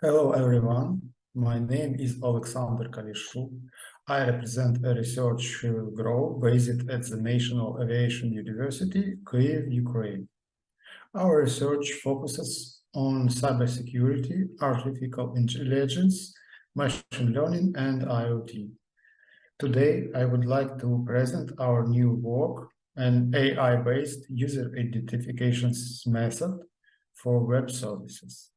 Hello everyone, my name is Alexander Kalishu. I represent a research group based at the National Aviation University, Kyiv, Ukraine. Our research focuses on cybersecurity, artificial intelligence, machine learning, and IoT. Today, I would like to present our new work, an AI-based user identification method for web services.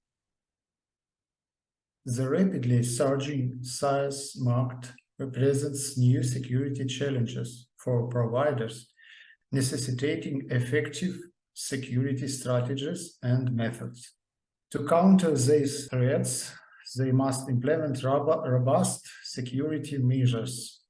The rapidly surging SaaS market represents new security challenges for providers, necessitating effective security strategies and methods. To counter these threats, they must implement robust security measures.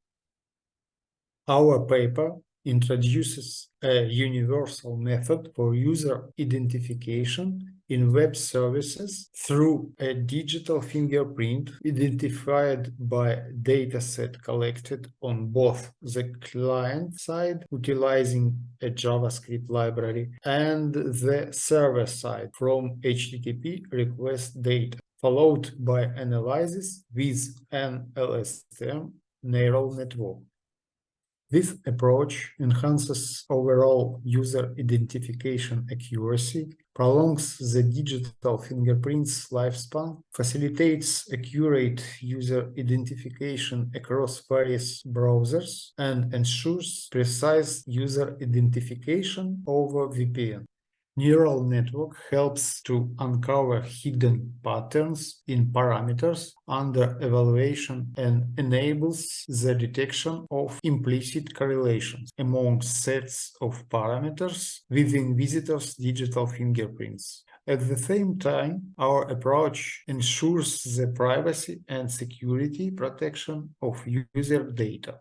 Our paper introduces a universal method for user identification in web services through a digital fingerprint identified by dataset collected on both the client side utilizing a JavaScript library and the server side from HTTP request data, followed by analysis with an LSTM neural network. This approach enhances overall user identification accuracy, prolongs the digital fingerprint's lifespan, facilitates accurate user identification across various browsers, and ensures precise user identification over VPN. Neural network helps to uncover hidden patterns in parameters under evaluation and enables the detection of implicit correlations among sets of parameters within visitors' digital fingerprints. At the same time, our approach ensures the privacy and security protection of user data.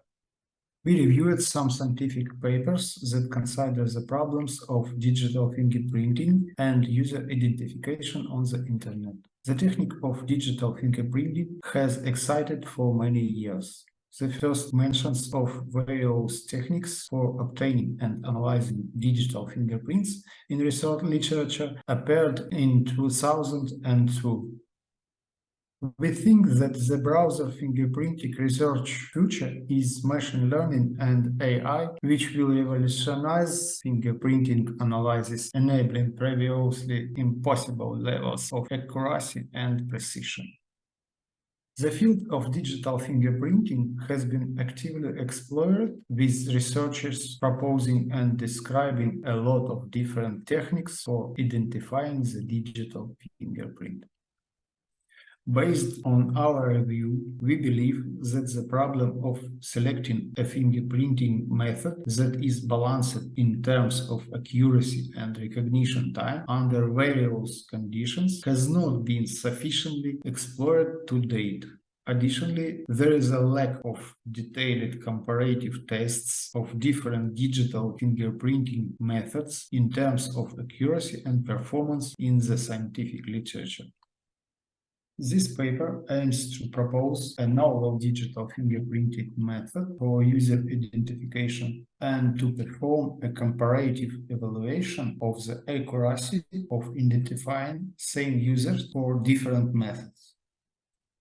We reviewed some scientific papers that consider the problems of digital fingerprinting and user identification on the internet. The technique of digital fingerprinting has excited for many years. The first mentions of various techniques for obtaining and analyzing digital fingerprints in research literature appeared in 2002. We think that the browser fingerprinting research future is machine learning and AI, which will revolutionize fingerprinting analysis, enabling previously impossible levels of accuracy and precision. The field of digital fingerprinting has been actively explored, with researchers proposing and describing a lot of different techniques for identifying the digital fingerprint. Based on our review, we believe that the problem of selecting a fingerprinting method that is balanced in terms of accuracy and recognition time under various conditions has not been sufficiently explored to date. Additionally, there is a lack of detailed comparative tests of different digital fingerprinting methods in terms of accuracy and performance in the scientific literature. This paper aims to propose a novel digital fingerprinting method for user identification and to perform a comparative evaluation of the accuracy of identifying same users for different methods.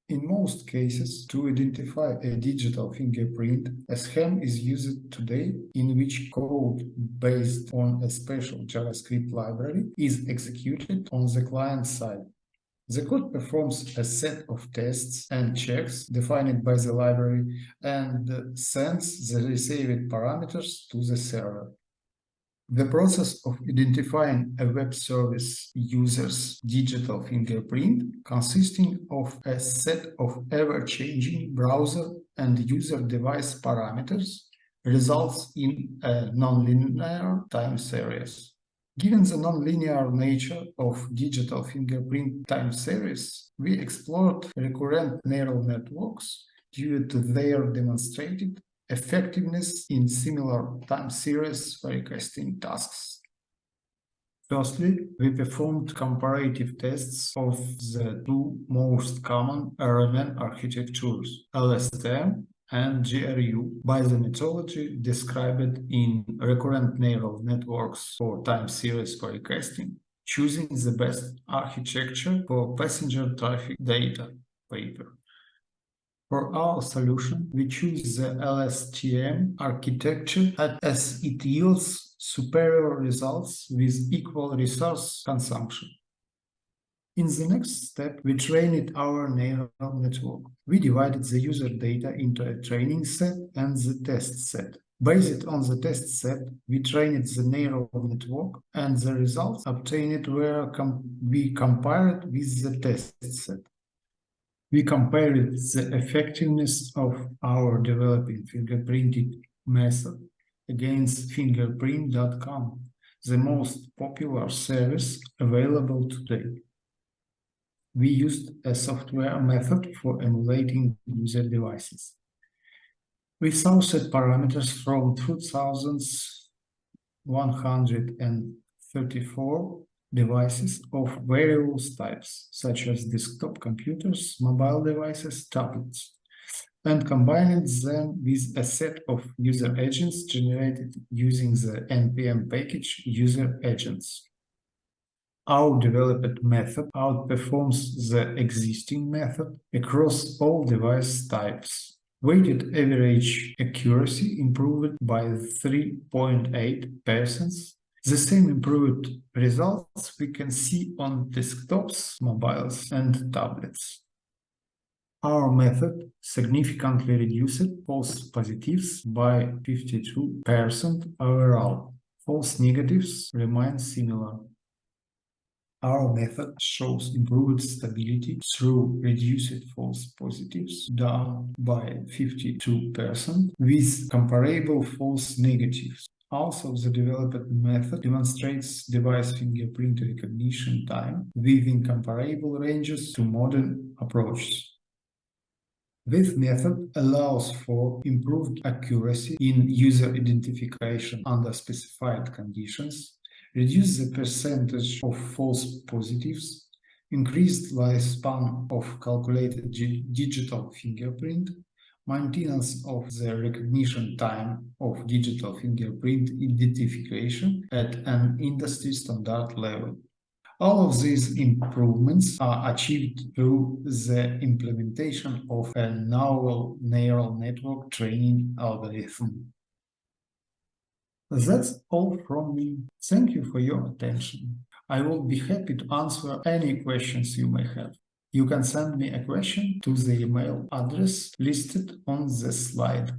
In most cases, to identify a digital fingerprint, a scheme is used today in which code based on a special JavaScript library is executed on the client side. The code performs a set of tests and checks defined by the library and sends the received parameters to the server. The process of identifying a web service user's digital fingerprint, consisting of a set of ever-changing browser and user device parameters, results in a nonlinear time series. Given the nonlinear nature of digital fingerprint time series, we explored recurrent neural networks due to their demonstrated effectiveness in similar time series forecasting tasks. Firstly, we performed comparative tests of the two most common RNN architectures, LSTM and GRU, by the methodology described in recurrent neural networks for time series forecasting. choosing the best architecture for passenger traffic data paper. For our solution, we choose the LSTM architecture as it yields superior results with equal resource consumption. In the next step, we trained our neural network. We divided the user data into a training set and the test set. Based on the test set, we trained the neural network, and the results obtained were we compared with the test set. We compared the effectiveness of our developing fingerprinted method against fingerprint.com, the most popular service available today. We used a software method for emulating user devices. We sourced parameters from 2,134 devices of various types, such as desktop computers, mobile devices, tablets, and combined them with a set of user agents generated using the NPM package user agents. Our developed method outperforms the existing method across all device types. Weighted average accuracy improved by 3.8%. The same improved results we can see on desktops, mobiles, and tablets. Our method significantly reduced false positives by 52% overall. False negatives remain similar. Our method shows improved stability through reduced false positives, down by 52%, with comparable false negatives. Also, the developed method demonstrates device fingerprint recognition time within comparable ranges to modern approaches. This method allows for improved accuracy in user identification under specified conditions, reduce the percentage of false positives, increased lifespan of calculated digital fingerprint, maintenance of the recognition time of digital fingerprint identification at an industry standard level. All of these improvements are achieved through the implementation of a novel neural network training algorithm. That's all from me. Thank you for your attention. I will be happy to answer any questions you may have. You can send me a question to the email address listed on the slide.